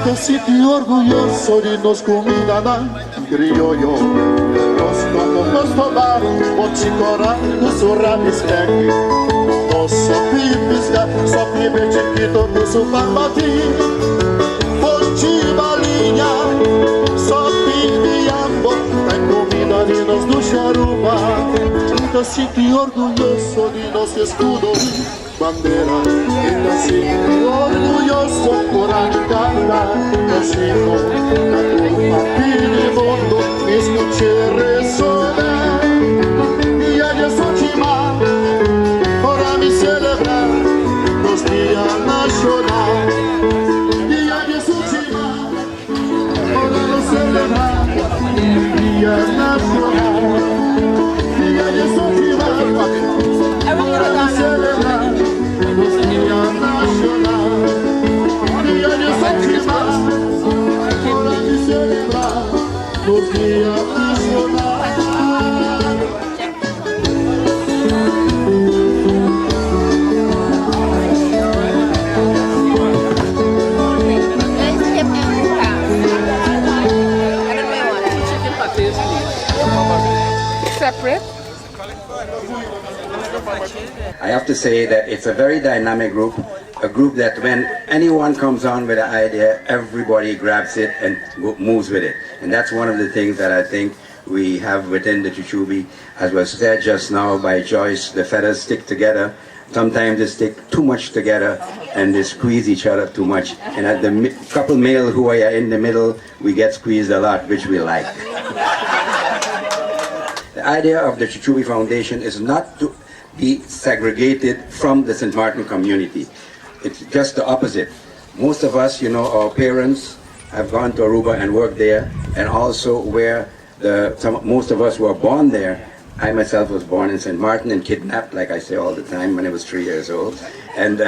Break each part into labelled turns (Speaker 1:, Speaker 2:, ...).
Speaker 1: Te sientes orgulloso de nos comida criollo. Nos como nos tomar, pochicora, nos urabis egg. Nos sopibe chiquito, nos upamati. Pochibalinha, sopibe ambo, tem comida de nos do aruba. Te sientes orgulloso de nos escudo. Bandera, te sientes orgulloso por Ancara, te siento, la turma pide mondo, escuché resonar, y allá Sochima, para mi celebrar los días nacionales, y allá Sochima, para mi celebrar los días nacionales, y allá Sochima, para mi celebrar los días nacionales, y allá Sochima, para mi celebrar los días nacionales.
Speaker 2: Separate?
Speaker 3: I have to say that it's a very dynamic group, a group that when anyone comes on with an idea, everybody grabs it and moves with it. And that's one of the things that I think we have within the Chuchubi. As was said just now by Joyce, the feathers stick together. Sometimes they stick too much together and they squeeze each other too much. And at the couple male who are in the middle, we get squeezed a lot, which we like. The idea of the Chuchubi Foundation is not to be segregated from the St. Martin community. It's just the opposite. Most of us, you know, our parents have gone to Aruba and worked there, and also where most of us were born there. I myself was born in St. Martin and kidnapped, like I say all the time, when I was 3 years old. And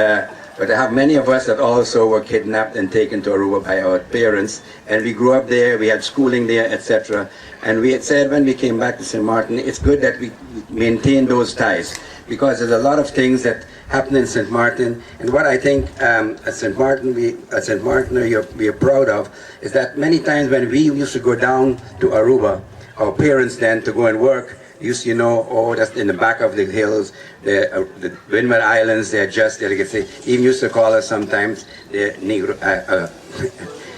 Speaker 3: but I have many of us that also were kidnapped and taken to Aruba by our parents, and we grew up there, we had schooling there, etc. And we had said when we came back to St. Martin, it's good that we maintain those ties, because there's a lot of things that happen in St. Martin. And what I think at St. Martin, we are proud of, is that many times when we used to go down to Aruba, our parents then to go and work, used to, you know, oh, that's in the back of the hills, the Windward Islands, they're just, they could say, even used to call us sometimes the Negro,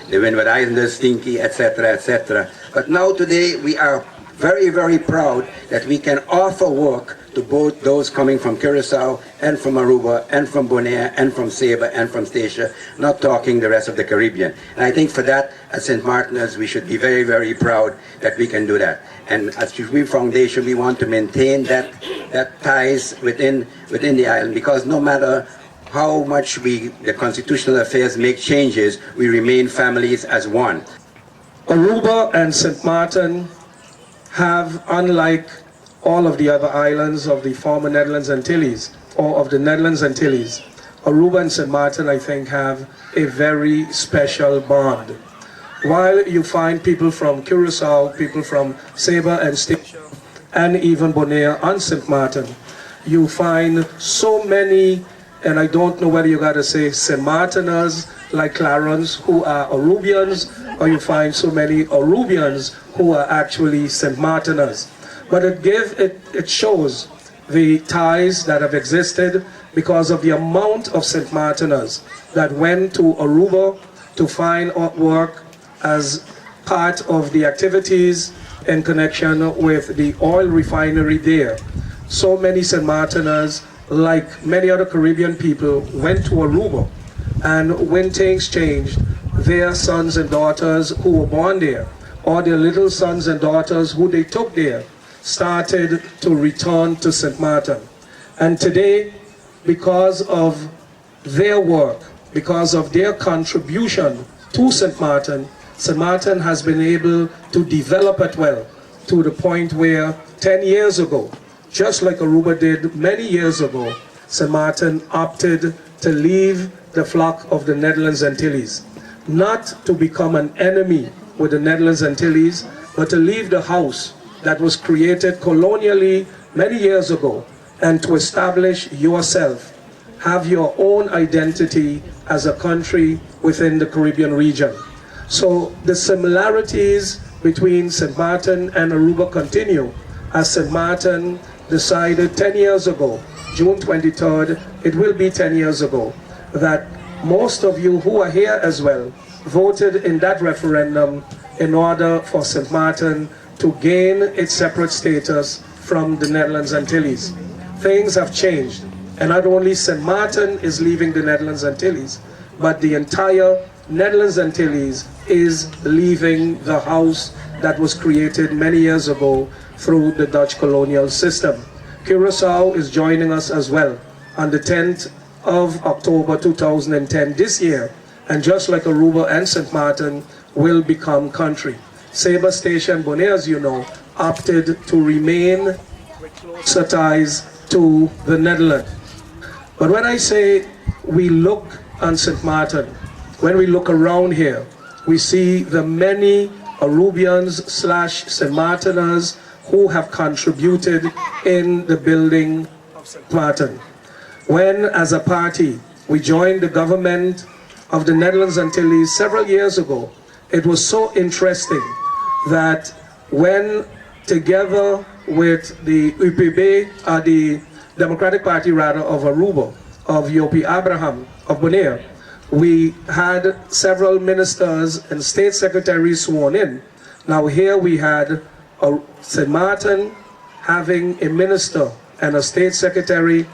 Speaker 3: the Windward Islanders, stinky, etc., etc. But now today we are very, very proud that we can offer work to both those coming from Curacao and from Aruba and from Bonaire and from Saba and from Statia, not talking the rest of the Caribbean. And I think for that, as St. Martiners, we should be very, very proud that we can do that. And as Chuchubi Foundation, we want to maintain that ties within the island, because no matter how much the constitutional affairs make changes, we remain families as one.
Speaker 4: Aruba and St. Martin have, unlike all of the other islands of the former Netherlands Antilles, or of the Netherlands Antilles, Aruba and St. Martin, I think, have a very special bond. While you find people from Curacao, people from Saba and Statia, and even Bonaire and St. Martin, you find so many, and I don't know whether you gotta say St. Martiners like Clarence who are Arubians, or you find so many Arubians who are actually St. Martiners. But it shows the ties that have existed because of the amount of St. Martiners that went to Aruba to find work as part of the activities in connection with the oil refinery there. So many St. Martiners, like many other Caribbean people, went to Aruba, and when things changed, their sons and daughters who were born there, or their little sons and daughters who they took there, started to return to St. Martin. And today, because of their work, because of their contribution to St. Martin has been able to develop it well, to the point where 10 years ago, just like Aruba did many years ago, St. Martin opted to leave the flock of the Netherlands Antilles, not to become an enemy with the Netherlands Antilles, but to leave the house that was created colonially many years ago, and to establish yourself, have your own identity as a country within the Caribbean region. So the similarities between St. Martin and Aruba continue, as St. Martin decided 10 years ago, June 23rd, it will be 10 years ago, that most of you who are here as well voted in that referendum in order for St. Martin to gain its separate status from the Netherlands Antilles. Things have changed, and not only St. Martin is leaving the Netherlands Antilles, but the entire Netherlands Antilles is leaving the house that was created many years ago through the Dutch colonial system. Curaçao is joining us as well on the 10th of October 2010 this year, and just like Aruba and St. Martin will become country. Sabre Station, Bonaire, as you know, opted to remain with closer ties to the Netherlands. But when I say we look on St. Martin, when we look around here, we see the many Arubians / St. Martiners who have contributed in the building of St. Martin. When, as a party, we joined the government of the Netherlands Antilles several years ago, it was so interesting that when, together with the UPB, the Democratic Party rather, of Aruba, of Yopi Abraham, of Bonaire, we had several ministers and state secretaries sworn in. Now here we had St. Martin having a minister and a state secretary,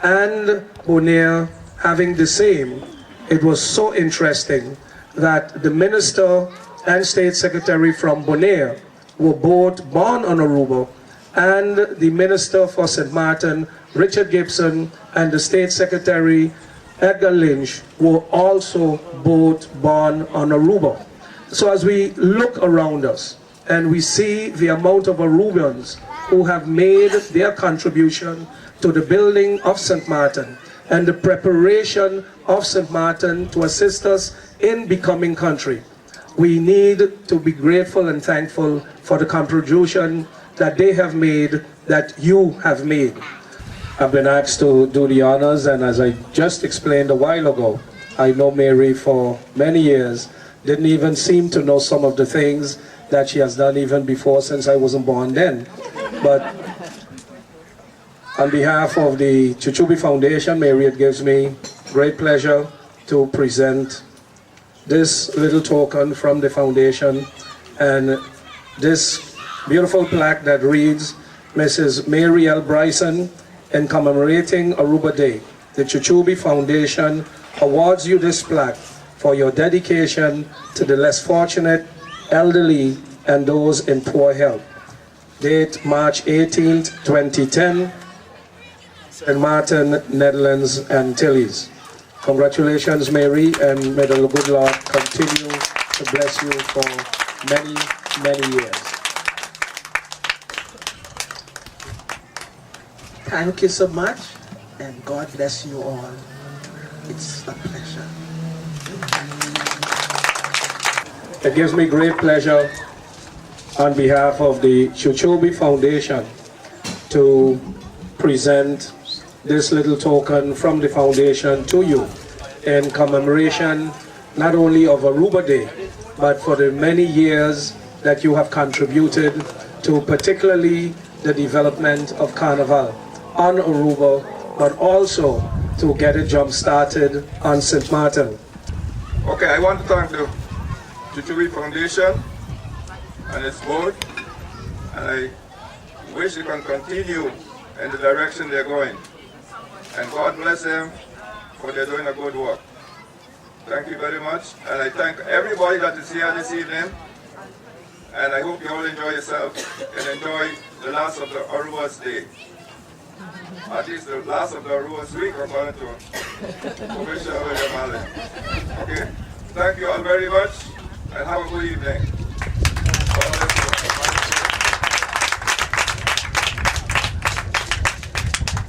Speaker 4: and Bonaire having the same. It was so interesting that the minister and state secretary from Bonaire were both born on Aruba, and the minister for St. Martin, Richard Gibson, and the state secretary, Edgar Lynch, were also both born on Aruba. So as we look around us and we see the amount of Arubians who have made their contribution to the building of St. Martin and the preparation of St. Martin to assist us in becoming country, we need to be grateful and thankful for the contribution that they have made, that you have made. I've been asked to do the honors, and as I just explained a while ago, I know Mary for many years, didn't even seem to know some of the things that she has done even before, since I wasn't born then. But on behalf of the Chuchubi Foundation, Mary, it gives me great pleasure to present this little token from the foundation, and this beautiful plaque that reads, Mrs. Mary L. Bryson, in commemorating Aruba Day, the Chuchubi Foundation awards you this plaque for your dedication to the less fortunate, elderly, and those in poor health. Date March 18th, 2010, St. Martin, Netherlands Antilles. Congratulations, Mary, and may the good Lord continue to bless you for many, many years.
Speaker 2: Thank you so much, and God bless you all. It's a pleasure.
Speaker 4: It gives me great pleasure on behalf of the Chuchubi Foundation to present this little token from the foundation to you in commemoration not only of Aruba Day, but for the many years that you have contributed to particularly the development of Carnival on Aruba, but also to get it jump started on St. Martin.
Speaker 5: Okay, I want to thank the Chuchubi Foundation and its board, and I wish they can continue in the direction they're going. And God bless them for they're doing a good work. Thank you very much, and I thank everybody that is here this evening, and I hope you all enjoy yourself and enjoy the last of the Aruba's Day. At least the last of the Aruba's week, according to Commissioner William Allen. Okay, thank you all very much, and have a good evening.